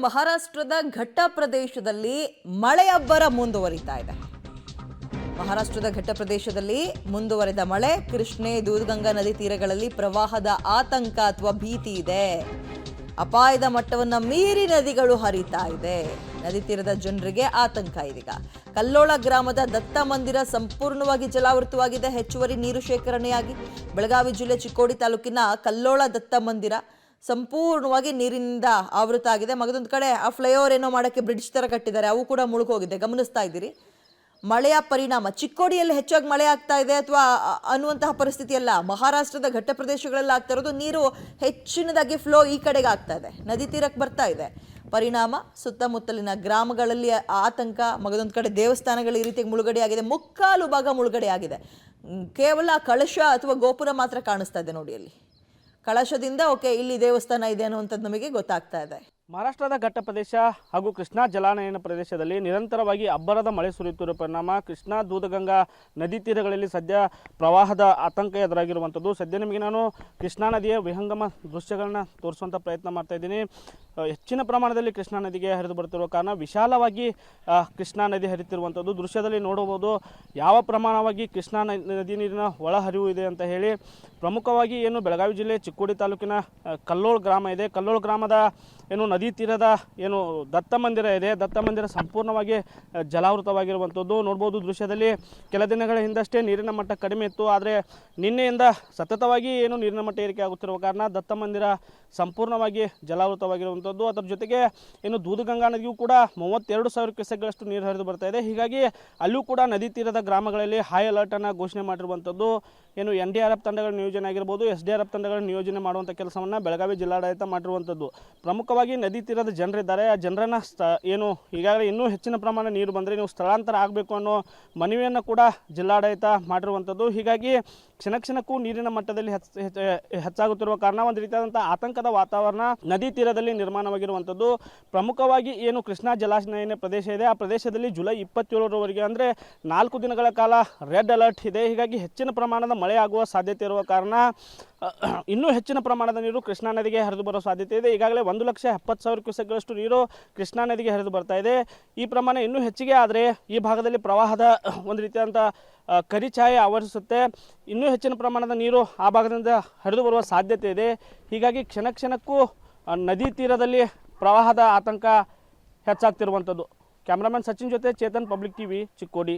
ಮಹಾರಾಷ್ಟ್ರದ ಘಟ್ಟ ಪ್ರದೇಶದಲ್ಲಿ ಮಳೆ ಅಬ್ಬರ ಮುಂದುವರಿತಾ ಇದೆ. ಮಹಾರಾಷ್ಟ್ರದ ಘಟ್ಟ ಪ್ರದೇಶದಲ್ಲಿ ಮುಂದುವರೆದ ಮಳೆ, ಕೃಷ್ಣೆ ದೂಧಗಂಗಾ ನದಿ ತೀರಗಳಲ್ಲಿ ಪ್ರವಾಹದ ಆತಂಕ ಅಥವಾ ಭೀತಿ ಇದೆ. ಅಪಾಯದ ಮಟ್ಟವನ್ನು ಮೀರಿ ನದಿಗಳು ಹರಿತಾ ಇದೆ. ನದಿ ತೀರದ ಜನರಿಗೆ ಆತಂಕ ಇದೀಗ. ಕಲ್ಲೋಳ ಗ್ರಾಮದ ದತ್ತ ಮಂದಿರ ಸಂಪೂರ್ಣವಾಗಿ ಜಲಾವೃತವಾಗಿದೆ. ಹೆಚ್ಚುವರಿ ನೀರು ಶೇಖರಣೆಯಾಗಿ ಬೆಳಗಾವಿ ಜಿಲ್ಲೆ ಚಿಕ್ಕೋಡಿ ತಾಲೂಕಿನ ಕಲ್ಲೋಳ ದತ್ತ ಮಂದಿರ ಸಂಪೂರ್ಣವಾಗಿ ನೀರಿನಿಂದ ಆವೃತ ಆಗಿದೆ. ಮಗದೊಂದು ಕಡೆ ಆ ಫ್ಲೈಓವರ್ ಏನೋ ಮಾಡೋಕ್ಕೆ ಬ್ರಿಡ್ಜ್ ಥರ ಕಟ್ಟಿದ್ದಾರೆ, ಅವು ಕೂಡ ಮುಳುಗೋಗಿದೆ. ಗಮನಿಸ್ತಾ ಇದ್ದೀರಿ ಮಳೆಯ ಪರಿಣಾಮ. ಚಿಕ್ಕೋಡಿಯಲ್ಲಿ ಹೆಚ್ಚಾಗಿ ಮಳೆ ಆಗ್ತಾ ಇದೆ ಅಥವಾ ಅನ್ನುವಂತಹ ಪರಿಸ್ಥಿತಿ ಅಲ್ಲ, ಮಹಾರಾಷ್ಟ್ರದ ಘಟ್ಟ ಪ್ರದೇಶಗಳಲ್ಲಿ ಆಗ್ತಾ ಇರೋದು. ನೀರು ಹೆಚ್ಚಿನದಾಗಿ ಫ್ಲೋ ಈ ಕಡೆಗೆ ಆಗ್ತಾ ಇದೆ, ನದಿ ತೀರಕ್ಕೆ ಬರ್ತಾ ಇದೆ. ಪರಿಣಾಮ ಸುತ್ತಮುತ್ತಲಿನ ಗ್ರಾಮಗಳಲ್ಲಿ ಆತಂಕ. ಮಗದೊಂದು ಕಡೆ ದೇವಸ್ಥಾನಗಳು ಈ ರೀತಿಯಾಗಿ ಮುಳುಗಡೆಯಾಗಿದೆ. ಮುಕ್ಕಾಲು ಭಾಗ ಮುಳುಗಡೆಯಾಗಿದೆ. ಕೇವಲ ಕಳಶ ಅಥವಾ ಗೋಪುರ ಮಾತ್ರ ಕಾಣಿಸ್ತಾ ಇದೆ ನೋಡಿ. ಅಲ್ಲಿ ಕಳಶದಿಂದ ಓಕೆ ಇಲ್ಲಿ ದೇವಸ್ಥಾನ ಇದೆ ಅನ್ನುವಂಥದ್ದು ನಮಗೆ ಗೊತ್ತಾಗ್ತಾ ಇದೆ. ಮಹಾರಾಷ್ಟ್ರದ ಘಟ್ಟ ಪ್ರದೇಶ ಹಾಗೂ ಕೃಷ್ಣಾ ಜಲಾನಯನ ಪ್ರದೇಶದಲ್ಲಿ ನಿರಂತರವಾಗಿ ಅಬ್ಬರದ ಮಳೆ ಸುರಿಯುತ್ತಿರುವ ಪರಿಣಾಮ ಕೃಷ್ಣಾ ದೂಧಗಂಗಾ ನದಿ ತೀರಗಳಲ್ಲಿ ಸದ್ಯ ಪ್ರವಾಹದ ಆತಂಕ ಎದುರಾಗಿರುವಂಥದ್ದು. ಸದ್ಯ ನಿಮಗೆ ನಾನು ಕೃಷ್ಣಾ ನದಿಯ ವಿಹಂಗಮ ದೃಶ್ಯಗಳನ್ನ ತೋರಿಸುವಂಥ ಪ್ರಯತ್ನ ಮಾಡ್ತಾ ಇದ್ದೀನಿ. ಹೆಚ್ಚಿನ ಪ್ರಮಾಣದಲ್ಲಿ ಕೃಷ್ಣಾ ನದಿಗೆ ಹರಿದು ಬರ್ತಿರುವ ಕಾರಣ ವಿಶಾಲವಾಗಿ ಕೃಷ್ಣಾ ನದಿ ಹರಿತಿರುವಂಥದ್ದು ದೃಶ್ಯದಲ್ಲಿ ನೋಡಬಹುದು. ಯಾವ ಪ್ರಮಾಣವಾಗಿ ಕೃಷ್ಣಾ ನದಿ ನೀರಿನ ಒಳಹರಿವು ಇದೆ ಅಂತ ಹೇಳಿ. ಪ್ರಮುಖವಾಗಿ ಏನು ಬೆಳಗಾವಿ ಜಿಲ್ಲೆ ಚಿಕ್ಕೋಡಿ ತಾಲೂಕಿನ ಕಲ್ಲೋಳ ಗ್ರಾಮ ಇದೆ. ಕಲ್ಲೋಳ ಗ್ರಾಮದ ಏನು ನದಿ ತೀರದ ಏನು ದತ್ತ ಮಂದಿರ ಇದೆ, ದತ್ತ ಮಂದಿರ ಸಂಪೂರ್ಣವಾಗಿ ಜಲಾವೃತವಾಗಿರುವಂಥದ್ದು ನೋಡ್ಬೋದು ದೃಶ್ಯದಲ್ಲಿ. ಕೆಲ ದಿನಗಳ ಹಿಂದಷ್ಟೇ ನೀರಿನ ಮಟ್ಟ ಕಡಿಮೆ ಇತ್ತು, ಆದರೆ ನಿನ್ನೆಯಿಂದ ಸತತವಾಗಿ ಏನು ನೀರಿನ ಮಟ್ಟ ಏರಿಕೆ ಆಗುತ್ತಿರುವ ಕಾರಣ ದತ್ತ ಮಂದಿರ ಸಂಪೂರ್ಣವಾಗಿ ಜಲಾವೃತವಾಗಿರುವಂಥದ್ದು. ಅದರ ಜೊತೆಗೆ ಏನು ದೂಧಗಂಗಾ ನದಿಯೂ ಕೂಡ 32,000 ಕ್ಯೂಸೆಕ್ಗಳಷ್ಟು ನೀರು ಹರಿದು ಬರ್ತಾ ಇದೆ. ಹೀಗಾಗಿ ಅಲ್ಲೂ ಕೂಡ ನದಿ ತೀರದ ಗ್ರಾಮಗಳಲ್ಲಿ ಹೈ ಅಲರ್ಟನ್ನು ಘೋಷಣೆ ಮಾಡಿರುವಂಥದ್ದು. ಏನು NDRF ತಂಡಗಳ ನಿಯೋಜನೆ ಆಗಿರ್ಬೋದು, SDRF ತಂಡಗಳ ನಿಯೋಜನೆ ಮಾಡುವಂಥ ಕೆಲಸವನ್ನು ಬೆಳಗಾವಿ ಜಿಲ್ಲಾಡಳಿತ ಮಾಡಿರುವಂಥದ್ದು. ಪ್ರಮುಖವಾಗಿ ನದಿ ತೀರದ ಜನರಿದ್ದಾರೆ, ಆ ಜನರನ್ನು ಏನು ಈಗಾಗಲೇ ಇನ್ನೂ ಹೆಚ್ಚಿನ ಪ್ರಮಾಣ ನೀರು ಬಂದರೆ ನೀವು ಸ್ಥಳಾಂತರ ಆಗಬೇಕು ಅನ್ನೋ ಮನವಿಯನ್ನು ಕೂಡ ಜಿಲ್ಲಾಡಳಿತ ಮಾಡಿರುವಂಥದ್ದು. ಹೀಗಾಗಿ ಕ್ಷಣಕ್ಕೂ ನೀರಿನ ಮಟ್ಟದಲ್ಲಿ ಹೆಚ್ಚಾಗುತ್ತಿರುವ ಕಾರಣ ಒಂದು ರೀತಿಯಾದಂಥ ಆತಂಕದ ವಾತಾವರಣ ನದಿ ತೀರದಲ್ಲಿ ನಿರ್ಮಾಣವಾಗಿರುವಂಥದ್ದು. ಪ್ರಮುಖವಾಗಿ ಏನು ಕೃಷ್ಣಾ ಜಲಾನಯನ ಪ್ರದೇಶ ಇದೆ, ಆ ಪ್ರದೇಶದಲ್ಲಿ ಜುಲೈ 27ರವರೆಗೆ ಅಂದರೆ 4 ದಿನಗಳ ಕಾಲ ರೆಡ್ ಅಲರ್ಟ್ ಇದೆ. ಹೀಗಾಗಿ ಹೆಚ್ಚಿನ ಪ್ರಮಾಣದ ಮಳೆ ಆಗುವ ಸಾಧ್ಯತೆ ಇರುವ ಕಾರಣ ಇನ್ನೂ ಹೆಚ್ಚಿನ ಪ್ರಮಾಣದ ನೀರು ಕೃಷ್ಣಾ ನದಿಗೆ ಹರಿದು ಬರೋ ಸಾಧ್ಯತೆ ಇದೆ. ಈಗಾಗಲೇ 1,70,000 ಕ್ಯೂಸೆಕ್ಗಳಷ್ಟು ನೀರು ಕೃಷ್ಣಾ ನದಿಗೆ ಹರಿದು ಬರ್ತಾ ಇದೆ. ಈ ಪ್ರಮಾಣ ಇನ್ನೂ ಹೆಚ್ಚಿಗೆ ಆದರೆ ಈ ಭಾಗದಲ್ಲಿ ಪ್ರವಾಹದ ಒಂದು ರೀತಿಯಾದಂಥ ಕರಿಛಾಯೆ ಆವರಿಸುತ್ತೆ. ಇನ್ನೂ ಹೆಚ್ಚಿನ ಪ್ರಮಾಣದ ನೀರು ಆ ಭಾಗದಿಂದ ಹರಿದು ಬರುವ ಸಾಧ್ಯತೆ ಇದೆ. ಹೀಗಾಗಿ ಕ್ಷಣಕ್ಕೂ ನದಿ ತೀರದಲ್ಲಿ ಪ್ರವಾಹದ ಆತಂಕ ಹೆಚ್ಚಾಗ್ತಿರುವಂಥದ್ದು. ಕ್ಯಾಮ್ರಾಮನ್ ಸಚಿನ್ ಜೊತೆ ಚೇತನ್, ಪಬ್ಲಿಕ್ TV, ಚಿಕ್ಕೋಡಿ.